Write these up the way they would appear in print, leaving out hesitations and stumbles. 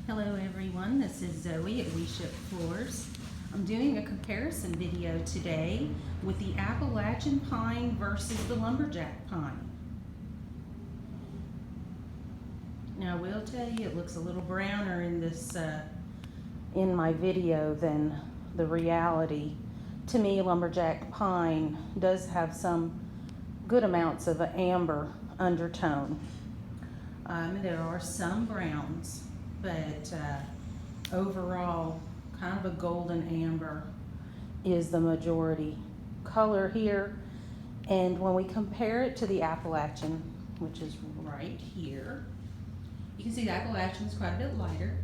Hello everyone, this is Zoe at WeShipFloors. I'm doing a comparison video today with the Appalachian Pine versus the Lumberjack Pine. Now I will tell you it looks a little browner in this in my video than the reality. To me, Lumberjack Pine does have some good amounts of an amber undertone. There are some browns, but overall kind of a golden amber is the majority color here. And when we compare it to the Appalachian, which is right here, you can see the Appalachian is quite a bit lighter,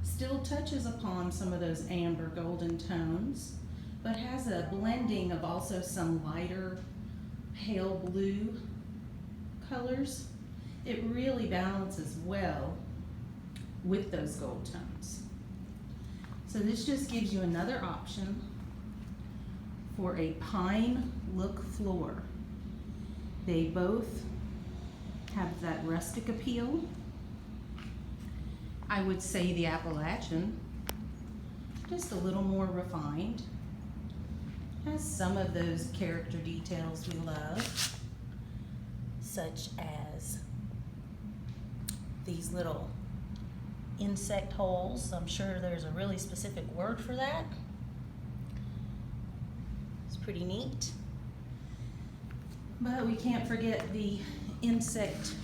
still touches upon some of those amber golden tones, but has a blending of also some lighter pale blue colors. It really balances well with those gold tones. So this just gives you another option for a pine look floor. They both have that rustic appeal. I would say the Appalachian, just a little more refined, has some of those character details we love, such as these little insect holes. I'm sure there's a really specific word for that. It's pretty neat. But we can't forget the insect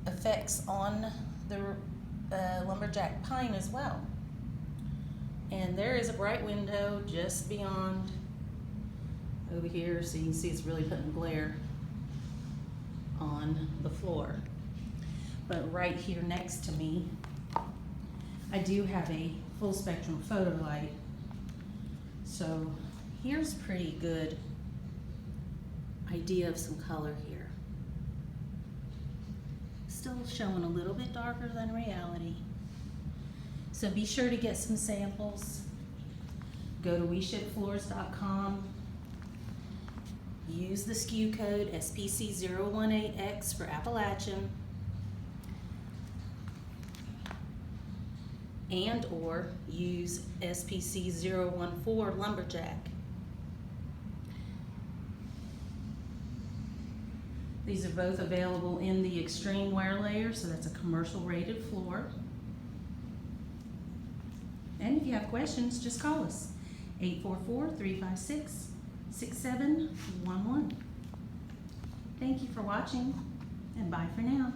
effects on the Lumberjack Pine as well. And there is a bright window just beyond over here, so you can see it's really putting glare on the floor. But right here next to me, I do have a full spectrum photo light. So here's a pretty good idea of some color here. Still showing a little bit darker than reality. So be sure to get some samples. Go to WeShipFloors.com. Use the SKU code SPC018X for Appalachian and or use SPC014 Lumberjack. These are both available in the extreme wear layer, so that's a commercial rated floor. And if you have questions, just call us, 844-356-6711. Thank you for watching, and bye for now.